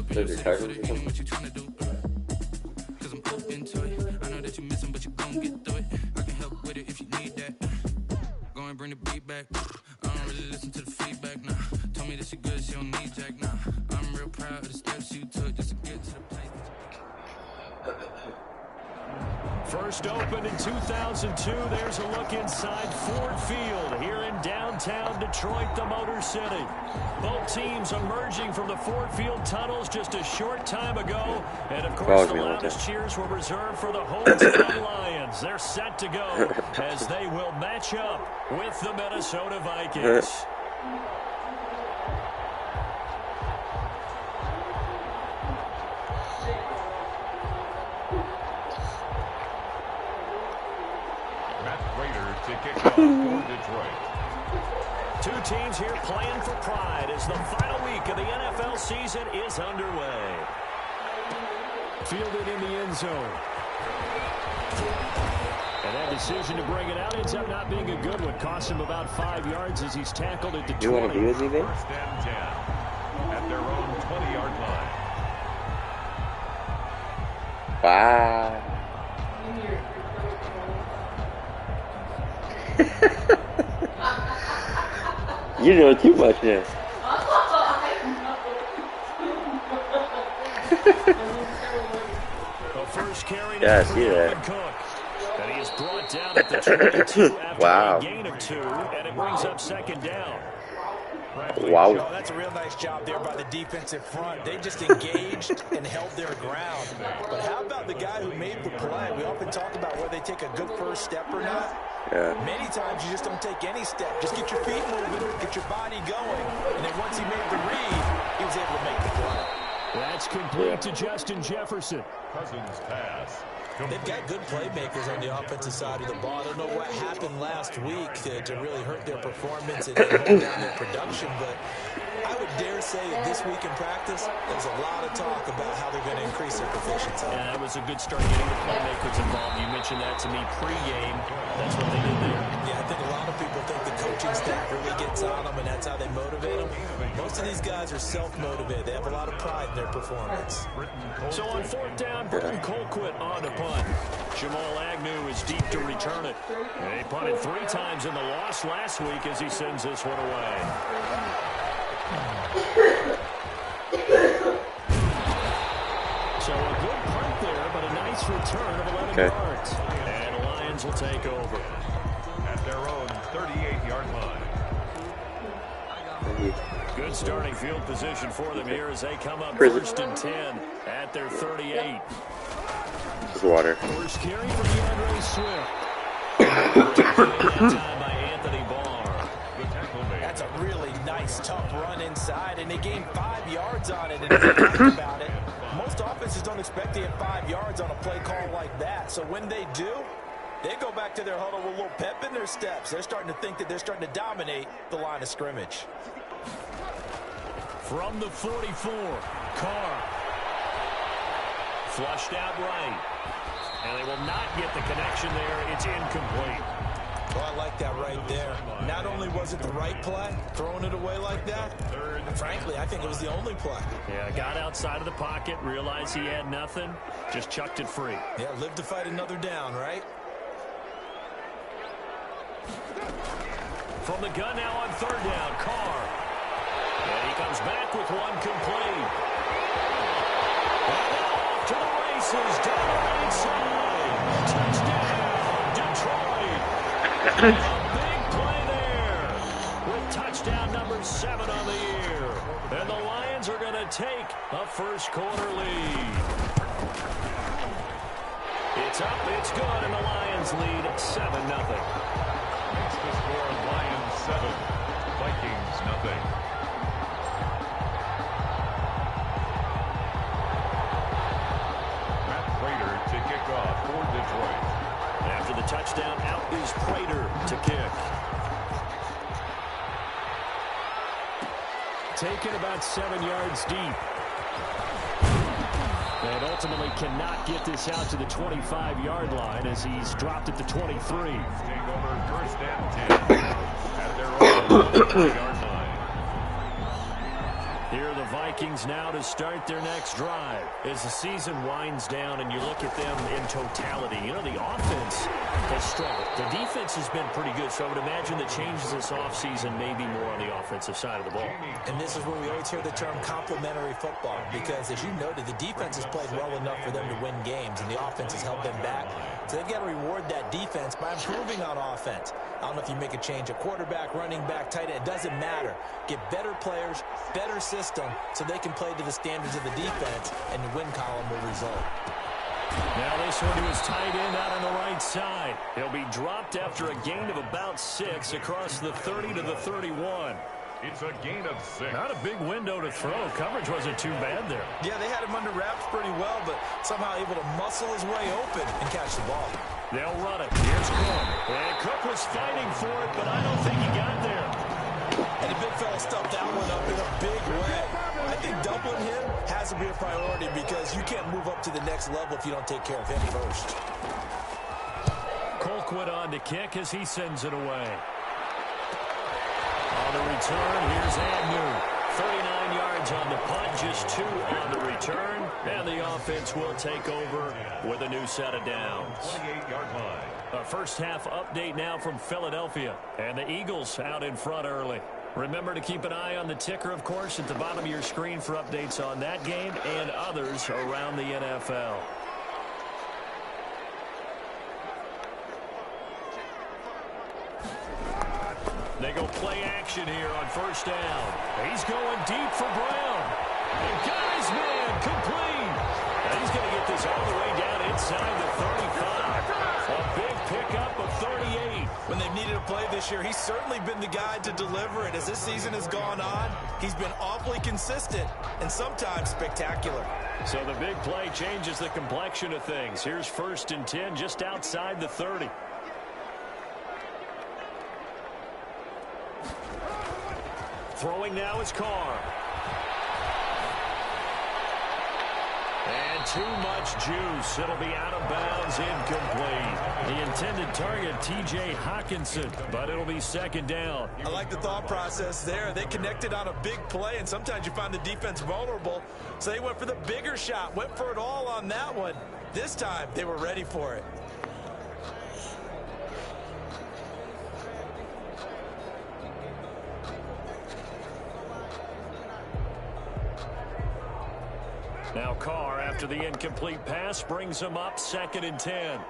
Those are Chargers or something? Bring the beat back. I don't really listen to the feedback now. Told me that she good, she don't need Jack now. I'm real proud of the steps you took just to get to the place. First opened in 2002. There's a look inside Ford Field here in downtown Detroit, the Motor City. Both teams emerging from the Ford Field tunnels just a short time ago. And, of course, the loudest cheers were reserved for the hometown Lions. They're set to go as they will match up with the Minnesota Vikings. To kick off for Detroit. Two teams here playing for pride as the final week of the NFL season is underway. Fielded in the end zone. And that decision to bring it out ends up not being a good one. Cost him about 5 yards as he's tackled at the 20. You want to be with me, babe? First and 10 at their own 20-yard line. Wow. You know too much now. First carry yeah, I see that. And he is brought down at the 22 after wow. a gain of 2, and it brings up second down. Wow. That's a real nice job there by the defensive front. They just engaged and held their ground. But how about the guy who made the play? We often talk about whether they take a good first step or not. Yeah. Many times you just don't take any step. Just get your feet moving, get your body going. And then once he made the read, he was able to make the play. That's complete to Justin Jefferson. Cousins pass. They've got good playmakers on the offensive side of the ball. I don't know what happened last week to really hurt their performance and hold down their production, but I would dare say that this week in practice, there's a lot of talk about how they're going to increase their proficiency. Yeah, that was a good start getting the playmakers involved. You mentioned that to me pre-game. That's what they did there. Yeah, I think a lot of people think the coaching staff really gets on them, and that's how they motivate them. Most of these guys are self-motivated. They have a lot of pride in their performance. So on fourth down, Britton Colquitt on to punt. Jamal Agnew is deep to return it. They punted 3 times in the loss last week as he sends this one away. So a good punt there, but a nice return of 11 yards. And the Lions will take over. At their own 38-yard line. Good starting field position for them here as they come up first and 10 at their 38. Water. First carry for DeAndre Swift. By Anthony Barr. That's a really nice, tough run inside, and they gained 5 yards on it. And if you think about it, most offenses don't expect to get 5 yards on a play call like that. So when they do, they go back to their huddle with a little pep in their steps. They're starting to think that they're starting to dominate the line of scrimmage. From the 44, Carr. Flushed out right. And they will not get the connection there. It's incomplete. Well, I like that right there. Not only was it the right play, throwing it away like that, frankly, I think it was the only play. Yeah, got outside of the pocket, realized he had nothing, just chucked it free. Yeah, live to fight another down, right? From the gun now on third down, Carr. And he comes back with one complete. And off to the races, down the right side. Touchdown, Detroit. A big play there with touchdown number 7 on the year. And the Lions are going to take a first quarter lead. It's up, it's good, and the Lions lead 7-0. Makes the score Lions 7, Vikings 0. Matt Prater to kick off for Detroit. After the touchdown, out is Prater to kick. Taken about 7 yards deep. And ultimately cannot get this out to the 25-yard line as he's dropped at the 23. Take over first and 10 at their own 20-yard line. Here the Vikings now to start their next drive. As the season winds down and you look at them in totality, you know, the offense has struggled. The defense has been pretty good, so I would imagine the changes this offseason may be more on the offensive side of the ball. And this is where we always hear the term complementary football, because as you noted, the defense has played well enough for them to win games, and the offense has held them back. So they've got to reward that defense by improving on offense. I don't know if you make a change at quarterback, running back, tight end. It doesn't matter. Get better players, better system, so they can play to the standards of the defense, and the win column will result. Now this one to his tight end out on the right side. He'll be dropped after a gain of about 6 across the 30 to the 31. It's a gain of 6. Not a big window to throw. Coverage wasn't too bad there. Yeah, they had him under wraps pretty well, but somehow able to muscle his way open and catch the ball. They'll run it. Here's Cook. And Cook was fighting for it, but I don't think he got there. And the big fella stuffed that one up in a big way. I think doubling him has to be a priority, because you can't move up to the next level if you don't take care of him first. Colquitt on to kick as he sends it away. On the return, here's Agnew. 39 yards on the punt, just 2 on the return. And the offense will take over with a new set of downs. 28-yard line. A first half update now from Philadelphia. And the Eagles out in front early. Remember to keep an eye on the ticker, of course, at the bottom of your screen for updates on that game and others around the NFL. They go play action here on first down. He's going deep for Brown. And got his man complete. And he's going to get this all the way down inside the 35. A big pickup of 38. When they've needed a play this year, he's certainly been the guy to deliver it. As this season has gone on, he's been awfully consistent and sometimes spectacular. So the big play changes the complexion of things. Here's 1st and 10 just outside the 30. Throwing now is Carr. And too much juice. It'll be out of bounds, incomplete. The intended target, T.J. Hockenson, but it'll be 2nd down. I like the thought process there. They connected on a big play, and sometimes you find the defense vulnerable. So they went for the bigger shot, went for it all on that one. This time, they were ready for it. Now Carr, after the incomplete pass, brings him up 2nd and 10.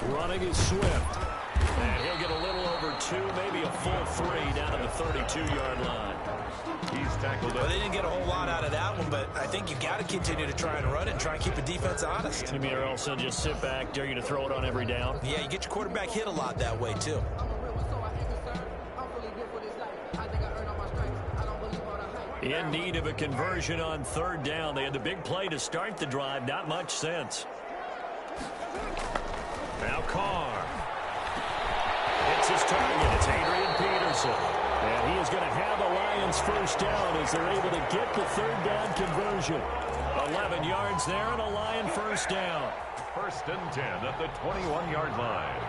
Running is Swift. And he'll get a little over 2, maybe a full 3 down to the 32-yard line. He's tackled Well, up. they didn't get a whole lot out of that one, but I think you got to continue to try and run it and try and keep the defense honest. You mean, or else they'll just sit back, dare you to throw it on every down? Yeah, you get your quarterback hit a lot that way, too. In need of a conversion on 3rd down. They had the big play to start the drive. Not much sense. Now Carr. Hits his target. It's Adrian Peterson. And he is going to have the Lions 1st down as they're able to get the 3rd down conversion. 11 yards there and a Lion 1st down. 1st and 10 at the 21-yard line.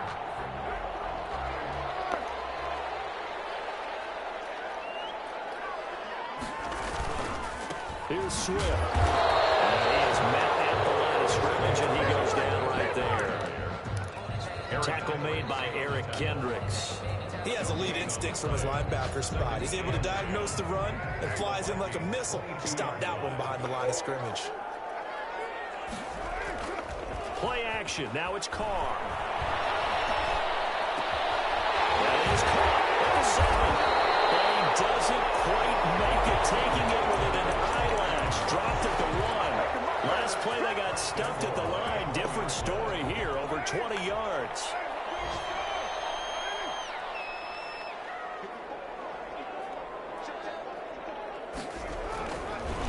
Here's Swift. And he is met at the line of scrimmage, and he goes down right there. Tackle made by Eric Kendricks. He has elite instincts from his linebacker spot. He's able to diagnose the run and flies in like a missile. Stop that one behind the line of scrimmage. Play action. Now it's Carr. That is Carr at the 7. And he doesn't quite make it, taking it within an eyelash. Dropped at the 1. Last play they got stuffed at the line. Different story here, over 20 yards.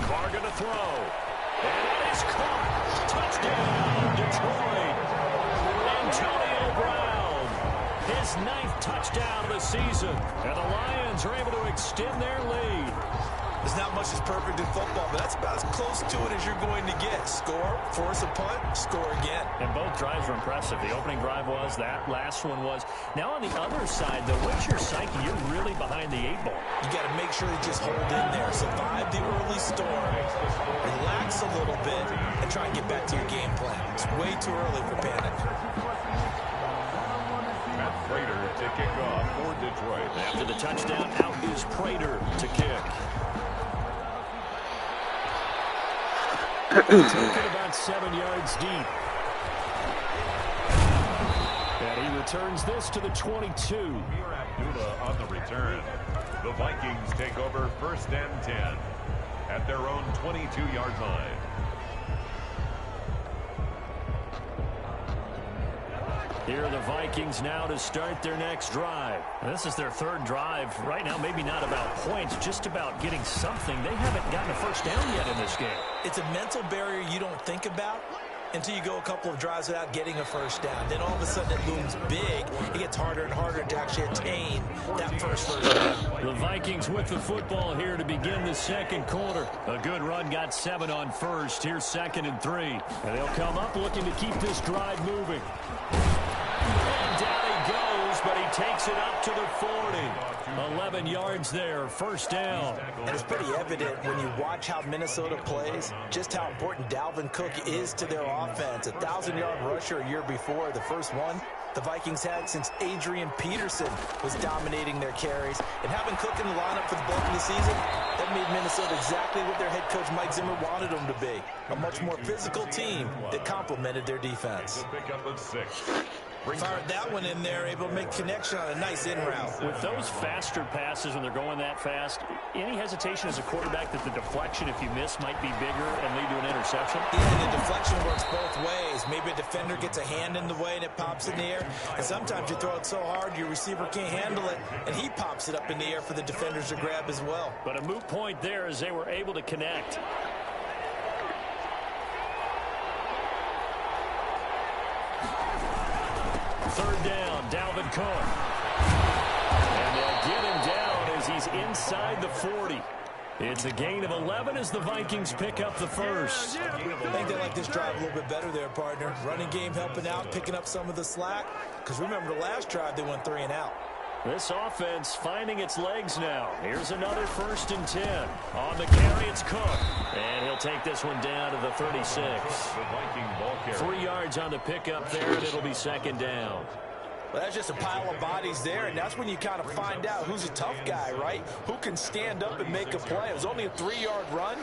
Carr gonna throw. And it is caught. Touchdown, Detroit. Antonio Brown. His 9th touchdown of the season. And the Lions are able to extend their lead. There's not much that's perfect in football, but that's about as close to it as you're going to get. Score, force a punt, score again. And both drives were impressive. The opening drive was, that last one was. Now on the other side, though, what's your psyche? You're really behind the 8 ball. You got to make sure you just hold in there. Survive the early storm. Relax a little bit and try and get back to your game plan. It's way too early for panic. Matt Prater to kick off for Detroit. After the touchdown, out is Prater to kick. Taken about 7 yards deep. And he returns this to the 22. Amir Abdullah on the return. The Vikings take over 1st and 10 at their own 22-yard line. Here are the Vikings now to start their next drive. This is their 3rd drive. Right now, maybe not about points, just about getting something. They haven't gotten a first down yet in this game. It's a mental barrier you don't think about until you go a couple of drives without getting a first down. Then all of a sudden it looms big. It gets harder and harder to actually attain that first down. The Vikings with the football here to begin the 2nd quarter. A good run got 7 on first. Here's 2nd and 3. And they'll come up looking to keep this drive moving. And down he goes, but he takes it up to the 40. 11 yards there, first down. And it's pretty evident when you watch how Minnesota plays, just how important Dalvin Cook is to their offense. A 1,000-yard rusher a year before, the first one the Vikings had since Adrian Peterson was dominating their carries. And having Cook in the lineup for the bulk of the season, that made Minnesota exactly what their head coach Mike Zimmer wanted them to be. A much more physical team that complemented their defense. Pickup of 6. Fired that one in there, able to make connection on a nice in route. With those faster passes when they're going that fast, any hesitation as a quarterback that the deflection, if you miss, might be bigger and lead to an interception? Yeah, the deflection works both ways. Maybe a defender gets a hand in the way and it pops in the air. And sometimes you throw it so hard your receiver can't handle it, and he pops it up in the air for the defenders to grab as well. But a moot point there as they were able to connect. Third down, Dalvin Cook. And they'll get him down as he's inside the 40. It's a gain of 11 as the Vikings pick up the first. I think they like this drive a little bit better there, partner. Running game helping out, picking up some of the slack. Because remember, the last drive they went 3 and out. This offense finding its legs now. Here's another 1st and 10. On the carry, it's Cook. And he'll take this one down to the 36. The Viking ball carrier. 3 yards on the pickup there, and it'll be 2nd down. Well, that's just a pile of bodies there, and that's when you kind of find out who's a tough guy, right? Who can stand up and make a play. It was only a 3-yard run,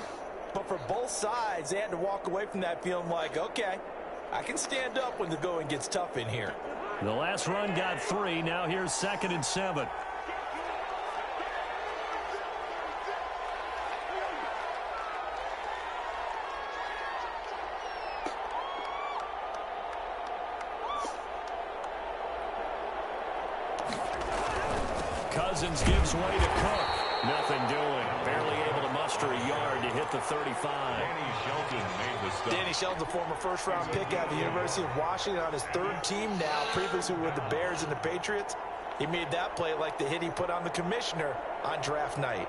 but for both sides, they had to walk away from that feeling like, okay, I can stand up when the going gets tough in here. The last run got 3. Now here's 2nd and 7. Cousins gives way to Cook. Nothing doing. Barely able to muster a yard to hit the 35. Danny Shelton made the stop. Danny Shelton, the former first-round pick out of the University of Washington, on his 3rd team now, previously with the Bears and the Patriots. He made that play like the hit he put on the commissioner on draft night.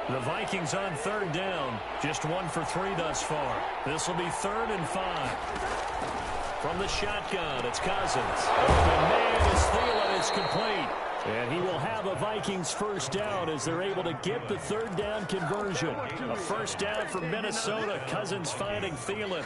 The Vikings on 3rd down. Just 1 for 3 thus far. This will be 3rd and 5. From the shotgun, it's Cousins. Open man is Thielen. It's complete. And he will have a Vikings first down as they're able to get the 3rd down conversion. A first down for Minnesota. Cousins finding Thielen.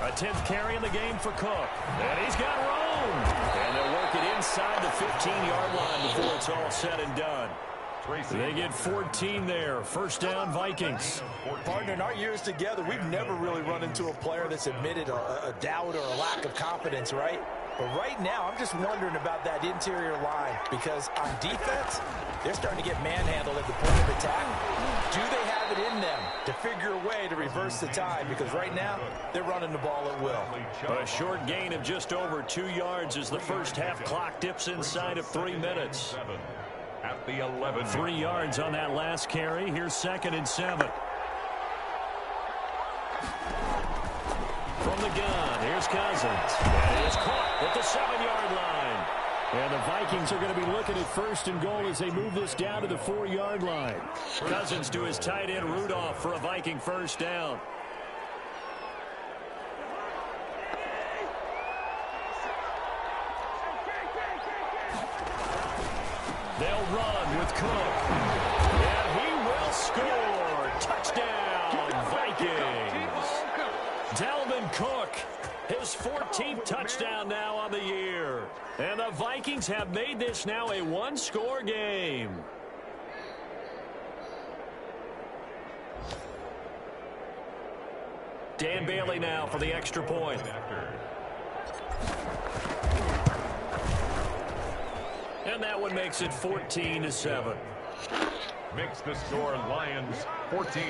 A 10th carry in the game for Cook. And he's got room. And they'll work it inside the 15-yard line before it's all said and done. They get 14 there. First down, Vikings. Partner, in our years together, we've never really run into a player that's admitted a doubt or a lack of confidence, right? But right now, I'm just wondering about that interior line, because on defense, they're starting to get manhandled at the point of attack. Do they have it in them to figure a way to reverse the tide, because right now they're running the ball at will. A short gain of just over 2 yards as the first half clock dips inside of 3 minutes. At the 11. 3 yards on that last carry. Here's 2nd and 7. From the gun, here's Cousins. And it's caught at the 7-yard line. And the Vikings are going to be looking at 1st and goal as they move this down to the 4-yard line. Cousins to his tight end Rudolph for a Viking first down. They'll run with Cook. And he will score. Touchdown, Vikings. Dalvin Cook, his 14th touchdown now on the year. And the Vikings have made this now a 1-score game. Dan Bailey now for the extra point. And that one makes it 14-7. Makes the score Lions 14,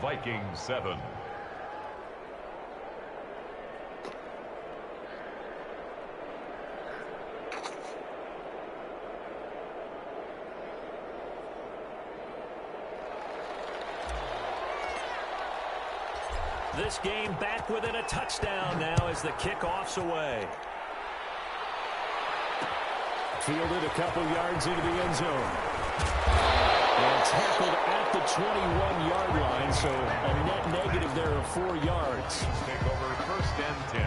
Vikings 7. This game back within a touchdown now as the kickoff's away. Fielded a couple yards into the end zone. And tackled at the 21-yard line, so a net negative there of 4 yards. Take over 1st and 10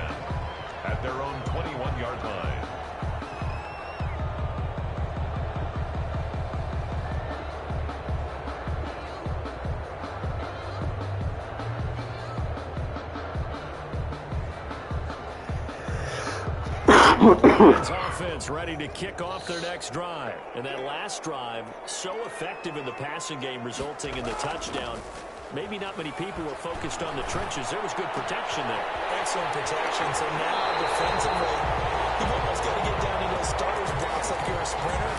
at their own 21-yard line. It's offense ready to kick off their next drive. And that last drive, so effective in the passing game, resulting in the touchdown. Maybe not many people were focused on the trenches. There was good protection there. Excellent protection. So now defensively, you've almost got to get down in those starters blocks like you're a sprinter.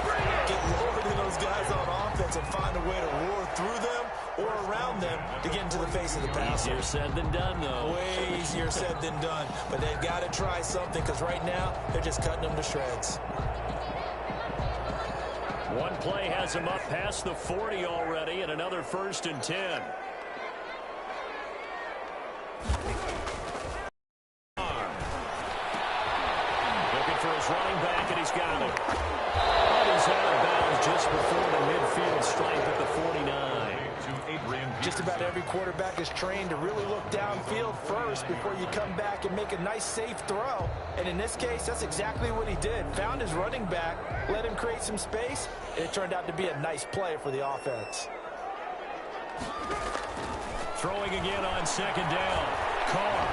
Get lower than those guys on offense and find a way to roar through them or around them to get into the face of the passer. Easier said than done, though. Way easier said than done. But they've got to try something, because right now they're just cutting them to shreds. One play has him up past the 40 already, and another 1st and 10. Looking for his running back, and he's got it. But he's out of bounds just before the midfield stripe at the 49. Just about every quarterback is trained to really look downfield first before you come back and make a nice, safe throw. And in this case, that's exactly what he did. Found his running back, let him create some space, and it turned out to be a nice play for the offense. Throwing again on 2nd down. Carr.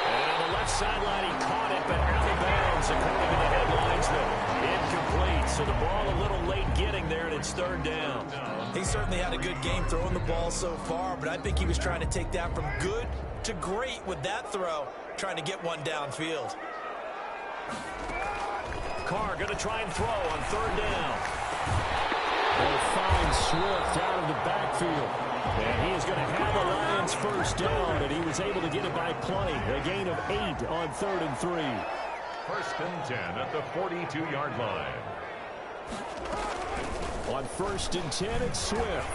And on the left sideline, he caught it, but out of bounds, according to the headlines, though. Incomplete. So the ball a little late getting there, and it's 3rd down. He certainly had a good game throwing the ball so far, but I think he was trying to take that from good to great with that throw, trying to get one downfield. Carr going to try and throw on 3rd down. They'll find Swift out of the backfield. And he is going to have the Lions first down, and he was able to get it by plenty. A gain of 8 on 3rd and 3. 1st and 10 at the 42-yard line. On 1st and 10, it's Swift.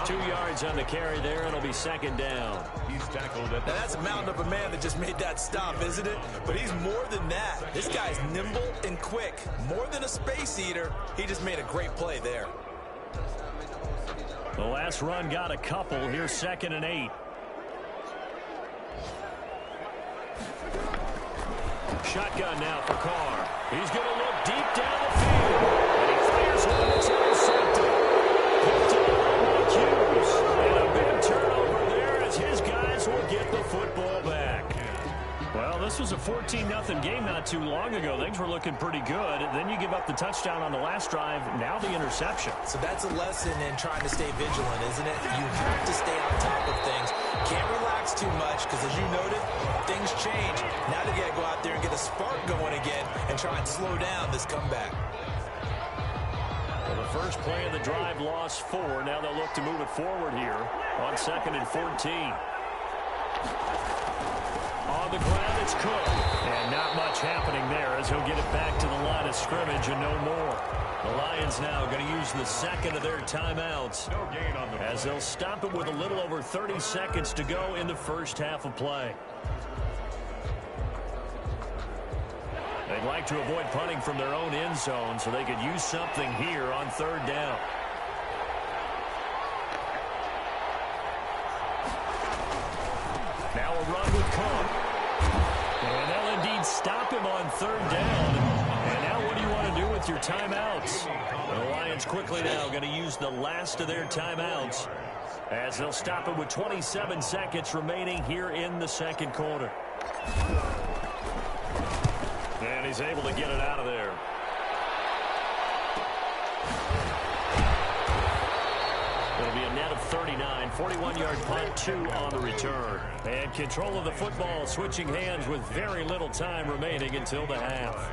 2 yards on the carry there, and it'll be 2nd down. He's tackled at Now that's a mountain of a man that just made that stop, isn't it? But he's more than that. This guy's nimble and quick. More than a space eater, he just made a great play there. The last run got a couple. Here's 2nd and 8. Shotgun now for Carr. He's going to look deep down the field. And he fires one that's intercepted. Picked up by Mike Hughes. And a big turnover there as his guys will get the football back. Well, this was a 14-0 game not too long ago. Things were looking pretty good. Then you give up the touchdown on the last drive. Now the interception. So that's a lesson in trying to stay vigilant, isn't it? You have to stay on top of things. Can't relax too much because, as you noted, things change. Now they got to go out there and get a spark going again and try and slow down this comeback. Well, the first play of the drive lost 4. Now they'll look to move it forward here on 2nd and 14. On the ground, it's Cook. And not much happening there as he'll get it back to the line of scrimmage and no more. The Lions now going to use the second of their timeouts as they'll stop it with a little over 30 seconds to go in the first half of play. They'd like to avoid punting from their own end zone so they could use something here on 3rd down. Now a run with Cook. And they'll indeed stop him on 3rd down. And now what do you want to do with your timeouts? The Lions quickly now going to use the last of their timeouts as they'll stop it with 27 seconds remaining here in the second quarter. And he's able to get it out of there. It'll be a net of 39, 41-yard punt, 2 on the return. And control of the football switching hands with very little time remaining until the half.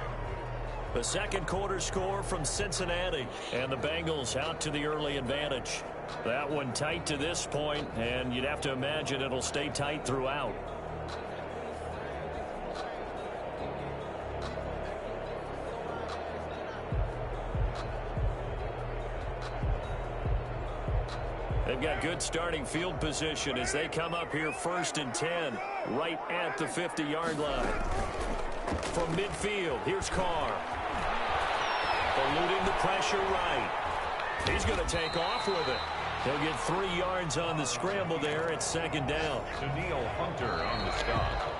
The second quarter score from Cincinnati, and the Bengals out to the early advantage. That one tight to this point, and you'd have to imagine it'll stay tight throughout. They've got good starting field position as they come up here 1st and 10, right at the 50-yard line. From midfield, here's Carr. Eluding the pressure right. He's going to take off with it. He'll get 3 yards on the scramble there at 2nd down. Danielle Hunter on the stop.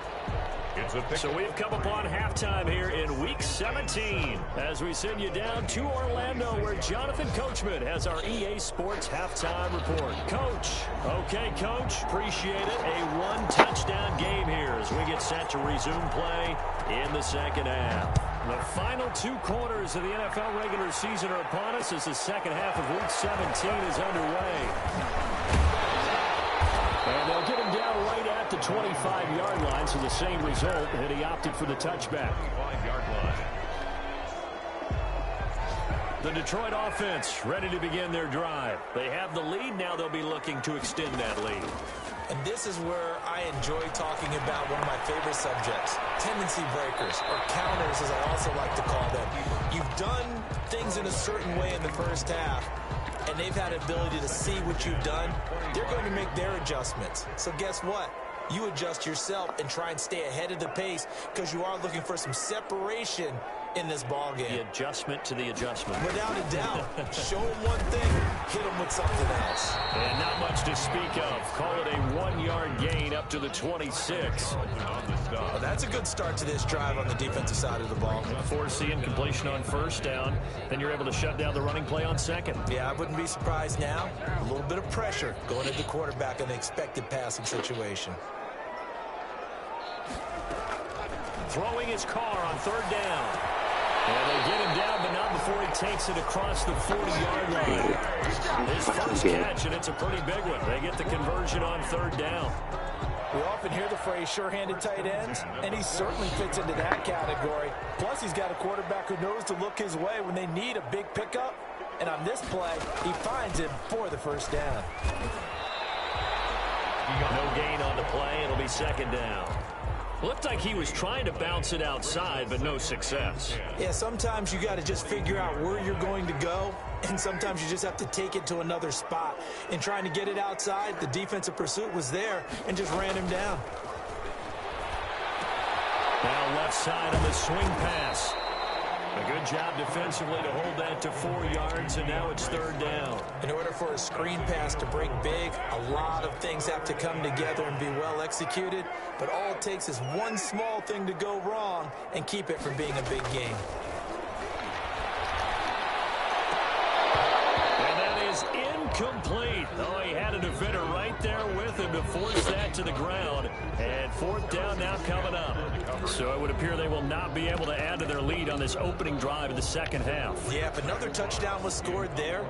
So we've come upon halftime here in Week 17 as we send you down to Orlando where Jonathan Coachman has our EA Sports Halftime Report. Coach. Okay, Coach. Appreciate it. A 1-touchdown game here as we get set to resume play in the second half. The final 2 quarters of the NFL regular season are upon us as the second half of Week 17 is underway. And they'll get him down right at the 25-yard line, so the same result, and he opted for the touchback. 25-yard line. The Detroit offense ready to begin their drive. They have the lead. Now they'll be looking to extend that lead. And this is where I enjoy talking about one of my favorite subjects, tendency breakers, or counters as I also like to call them. You've done things in a certain way in the first half, and they've had the ability to see what you've done. They're going to make their adjustments. So guess what? You adjust yourself and try and stay ahead of the pace because you are looking for some separation in this ball game. The adjustment to the adjustment. Without a doubt. Show them one thing, hit them with something else. And not much to speak of. Call it a 1-yard gain up to the 26. Well, that's a good start to this drive on the defensive side of the ball. Forcing completion on 1st down. Then you're able to shut down the running play on 2nd. Yeah, I wouldn't be surprised now. A little bit of pressure going at the quarterback in the expected passing situation. Throwing his car on 3rd down. And they get him down, but not before he takes it across the 40-yard line. His first catch, and it's a pretty big one. They get the conversion on 3rd down. We often hear the phrase sure-handed tight ends, and he certainly fits into that category. Plus, he's got a quarterback who knows to look his way when they need a big pickup. And on this play, he finds him for the 1st down. No gain on the play. It'll be 2nd down. Looked like he was trying to bounce it outside, but no success. Yeah, sometimes you got to just figure out where you're going to go, and sometimes you just have to take it to another spot. In trying to get it outside, the defensive pursuit was there and just ran him down. Now left side on the swing pass. A good job defensively to hold that to 4 yards, and now it's 3rd down. In order for a screen pass to break big, a lot of things have to come together and be well executed, but all it takes is one small thing to go wrong and keep it from being a big game. And that is incomplete. Oh, he had a defender right there with him to force that to the ground. And 4th down now coming up. So it would appear they will not be able to add to their lead on this opening drive of the second half. Yeah, if another touchdown was scored there,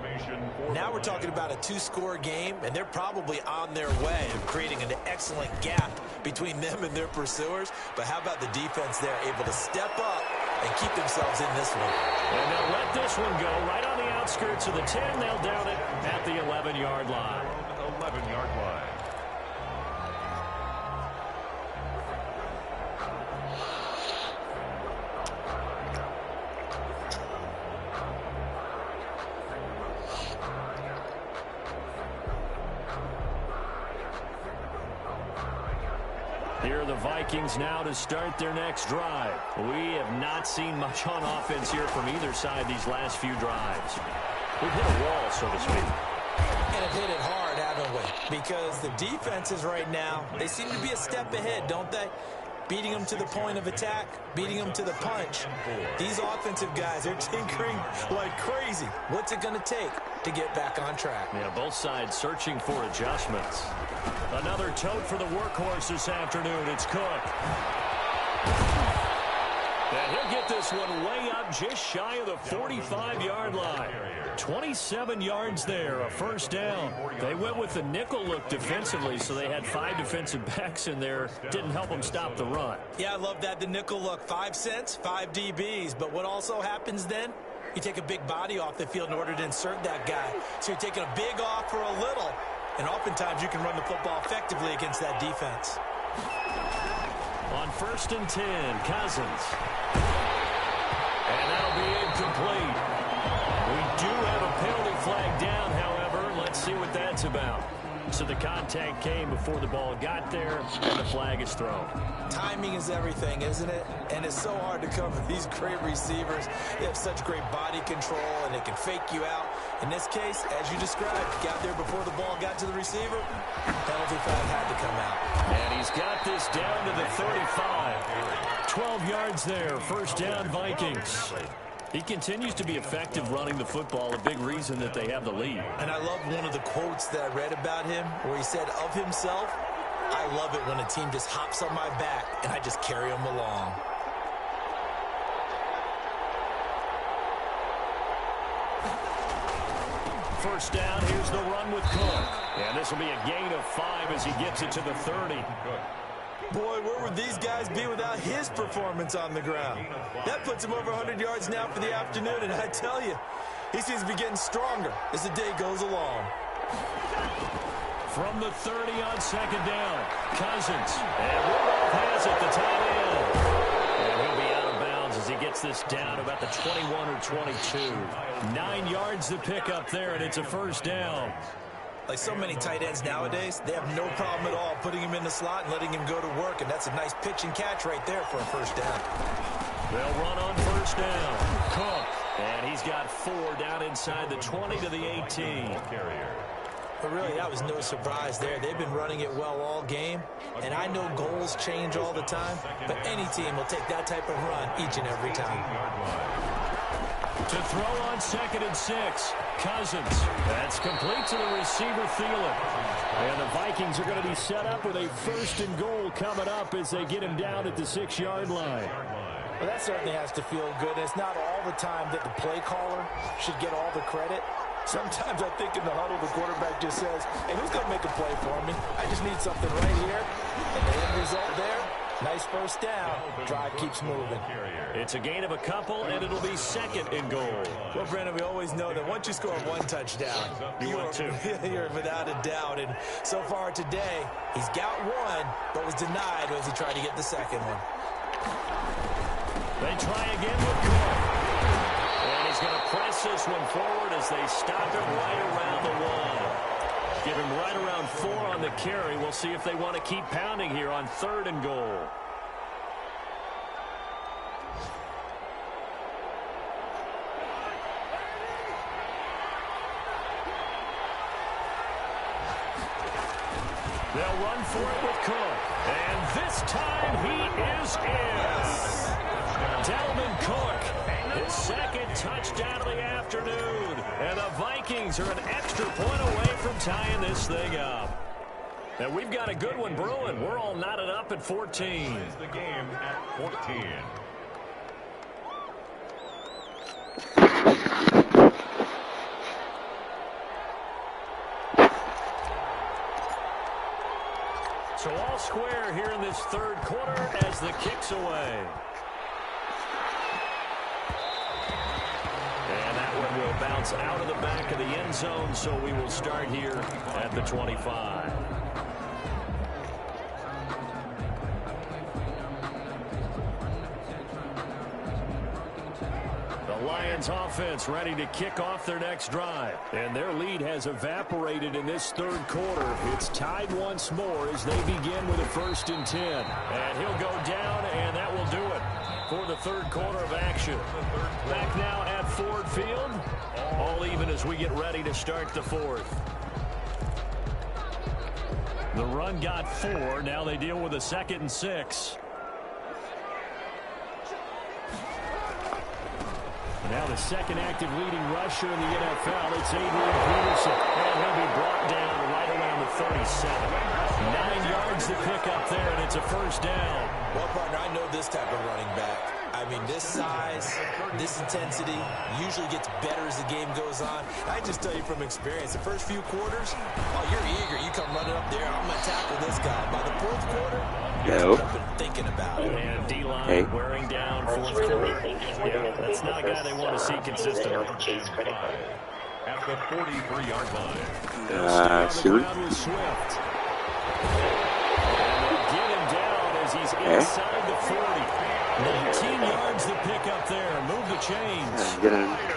now we're talking about a 2-score game, and they're probably on their way of creating an excellent gap between them and their pursuers. But how about the defense there able to step up and keep themselves in this one? And they'll let this one go right on the outside. outskirts of the 10. They'll down it at the 11-yard line. 11-yard line. Here are the Vikings now to start their next drive. We have not seen much on offense here from either side these last few drives. We've hit a wall, so to speak. And have hit it hard, haven't we? Because the defenses right now, they seem to be a step ahead, don't they? Beating them to the point of attack, beating them to the punch. These offensive guys, they're tinkering like crazy. What's it going to take to get back on track? Yeah, both sides searching for adjustments. Another tote for the workhorse this afternoon. It's Cook. And he'll get this one way up just shy of the 45-yard line. 27 yards there, a first down. They went with the nickel look defensively, so they had 5 defensive backs in there. Didn't help them stop the run. Yeah, I love that, the nickel look. 5 cents, 5 DBs. But what also happens then? You take a big body off the field in order to insert that guy. So you're taking a big off for a little. And oftentimes you can run the football effectively against that defense. On 1st and 10, Cousins. And that'll be incomplete. We do have a penalty flag down, however. Let's see what that's about. So the contact came before the ball got there, and the flag is thrown. Timing is everything, isn't it? And it's so hard to cover these great receivers. They have such great body control, and they can fake you out. In this case, as you described, got there before the ball got to the receiver. Penalty flag had to come out. And he's got this down to the 35. 12 yards there, first down Vikings. He continues to be effective running the football, a big reason that they have the lead. And I love one of the quotes that I read about him where he said of himself, I love it when a team just hops on my back and I just carry them along. First down, here's the run with Cook. And this will be a gain of 5 as he gets it to the 30. Boy, where would these guys be without his performance on the ground? That puts him over 100 yards now for the afternoon, and I tell you, he seems to be getting stronger as the day goes along. From the 30 on second down, Cousins. And Rudolph has it, the tight end. And he'll be out of bounds as he gets this down about the 21 or 22. 9 yards to pick up there, and it's a first down. Like so many tight ends nowadays, they have no problem at all putting him in the slot and letting him go to work, and that's a nice pitch and catch right there for a first down. They'll run on first down. Cook, and he's got 4 down inside the 20 to the 18. But really, that was no surprise there. They've been running it well all game, and I know goals change all the time, but any team will take that type of run each and every time. To throw on 2nd and 6, Cousins. That's complete to the receiver, Thielen. And the Vikings are going to be set up with a 1st and goal coming up as they get him down at the 6-yard line. Well, that certainly has to feel good. It's not all the time that the play caller should get all the credit. Sometimes I think in the huddle, the quarterback just says, hey, who's going to make a play for me? I just need something right here. And the end result there, nice first down. Drive keeps moving. It's a gain of a couple, and it'll be 2nd and goal. Well, Brandon, we always know that once you score 1 touchdown, you're without a doubt. And so far today, he's got 1, but was denied as he tried to get the 2nd one. They try again with Cook. And he's going to press this one forward as they stop it right around the 1. Give him right around 4 on the carry. We'll see if they want to keep pounding here on 3rd and goal. They'll run for it with Cook. And this time he is in. Dalvin Cook, his 2nd touchdown of the afternoon. And the Vikings are an extra point away from tying this thing up. And we've got a good one brewing. We're all knotted up at 14. Is the game at 14. So all square here in this 3rd quarter as the kick's away. And that one will bounce it's out of the back of the end zone, so we will start here at the 25. Lions offense ready to kick off their next drive. And their lead has evaporated in this third quarter. It's tied once more as they begin with a 1st and 10. And he'll go down, and that will do it for the third quarter of action. Back now at Ford Field. All even as we get ready to start the fourth. The run got 4. Now they deal with a 2nd and 6. Now the second active leading rusher in the NFL, it's Adrian Peterson. And he'll be brought down right around the 37. 9 yards to pick up there, and it's a 1st down. Well, partner, I know this type of running back. I mean, this size, this intensity usually gets better as the game goes on. I just tell you from experience, the first few quarters, oh, you're eager. You come running up there, I'm going to tackle this guy. By the 4th quarter, you're up and thinking about it. And D-line wearing down 4th quarter. Yeah, that's not a guy they want to see consistently. At the 43-yard line. Soon. Swift. And they get him down as he's inside the 40. 19 yards to pick up there. Move the chains.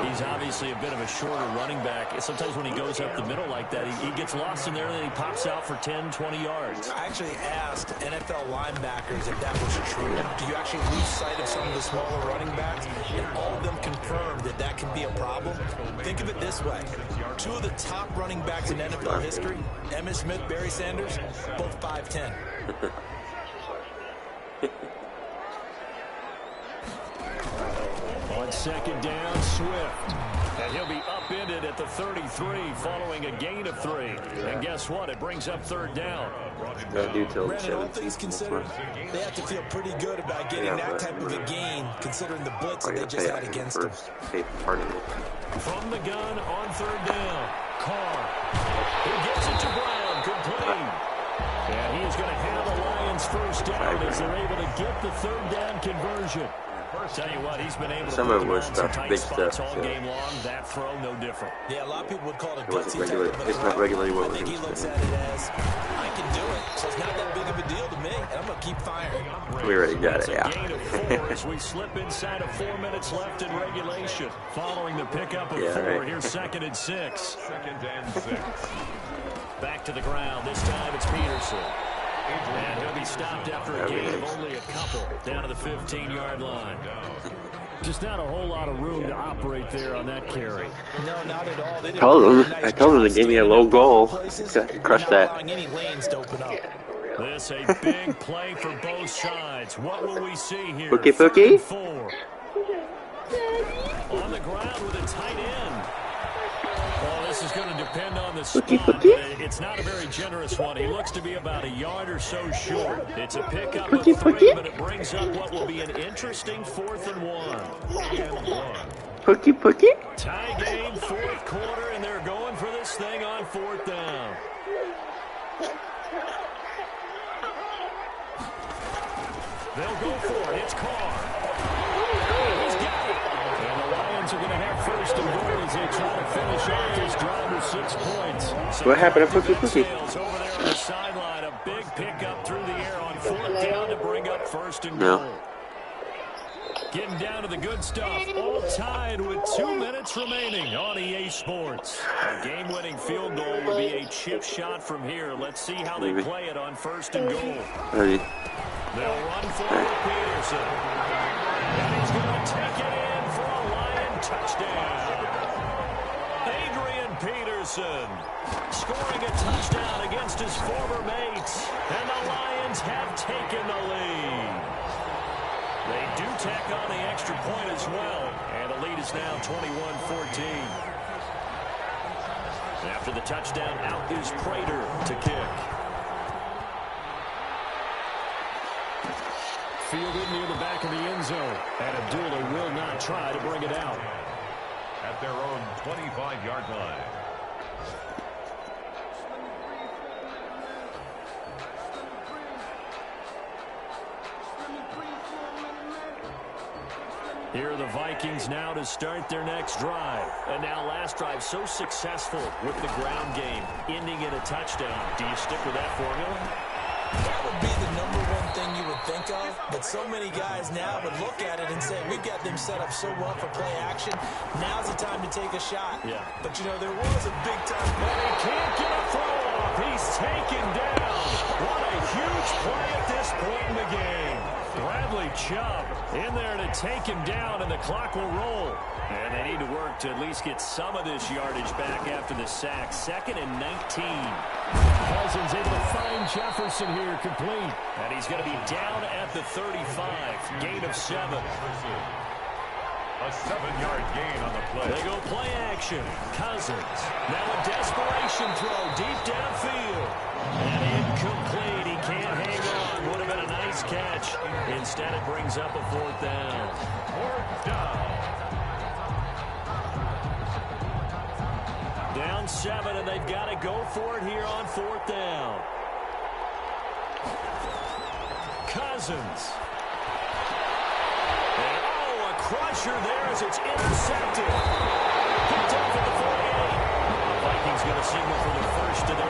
He's obviously a bit of a shorter running back. Sometimes when he goes up the middle like that, he gets lost in there and then he pops out for 10, 20 yards. I actually asked NFL linebackers if that was true. Do you actually lose sight of some of the smaller running backs? And all of them confirmed that that can be a problem. Think of it this way. 2 of the top running backs in NFL history, Emmitt Smith, Barry Sanders, both 5'10". On 2nd down, Swift. And he'll be upended at the 33 following a gain of 3. And guess what? It brings up 3rd down. Brandon, all things considered, they have to feel pretty good about getting that type of a gain, considering the blitz that they just had against them. From the gun on 3rd down, Carr. He gets it to Brown, complete. And he is going to have the Lions 1st down as they're able to get the 3rd down conversion. Tell you what, he's been able to put them some tight spots all game long. That throw, no different. Yeah, a lot of people would call it a gutsy type of a throw. It's not regularly what I think he looks at it as, I can do it, so it's not that big of a deal to me, and I'm going to keep firing. We already got it, yeah. Gain of 4 as we slip inside of 4 minutes left in regulation. Following the pickup of 4, here's 2nd and 6. 2nd and 6. Back to the ground. This time it's Peterson. And he'll be stopped after a gain of only a couple down to the 15-yard line. Just not a whole lot of room to operate there on that carry. No, not at all. I told them to give me a low goal. Crush that. Any lanes to open up. This a big play for both sides. What will we see here? Pookie? 4. On the ground with a tight end. Well, this is going to depend on the spot. It's not a very generous one. He looks to be about a yard or so short. It's a pickup of 3, but it brings up what will be an interesting 4th and 1. Pookie? Tie game, 4th quarter, and they're going for this thing on 4th down. They'll go for it. It's Carr. He's got it. And the Lions are going to have 1st and goal as they try to finish off this drive with 6 points. So what happened to Pookie? Over there on the sideline, a big pickup through the air on 4th down to bring up 1st and goal. Getting down to the good stuff. All tied with 2 minutes remaining on EA Sports. A game-winning field goal would be a chip shot from here. Let's see how they play it on 1st and goal. They'll run for it, Peterson. And he's going to take it in for a Lion touchdown. Adrian Peterson scoring a touchdown against his former mates. And the Lions have taken the lead. They do tack on the extra point as well. And the lead is now 21-14. After the touchdown, out is Prater to kick. Fielded near the back of the end zone. And Abdullah will not try to bring it out. At their own 25-yard line. Here are the Vikings now to start their next drive. And now last drive so successful with the ground game, ending in a touchdown. Do you stick with that formula? That would be the number one thing you would think of, but so many guys now would look at it and say, we've got them set up so well for play action. Now's the time to take a shot. Yeah. But, you know, there was a big-time play. And he can't get a throw off. He's taken down. What a huge play at this point in the game. Bradley Chubb in there to take him down, and the clock will roll. And they need to work to at least get some of this yardage back after the sack. 2nd and 19. Cousins able to find Jefferson here, complete. And he's going to be down at the 35. Gain of 7. A 7-yard gain on the play. They go play action. Cousins. Now a desperation throw deep downfield. And incomplete. He can't hang on. Would have been a nice catch. Instead, it brings up a 4th down. 4th down. Down 7, and they've got to go for it here on 4th down. Cousins. And, oh, a crusher there as it's intercepted. Picked off at the 48. The Vikings going to signal for the first of their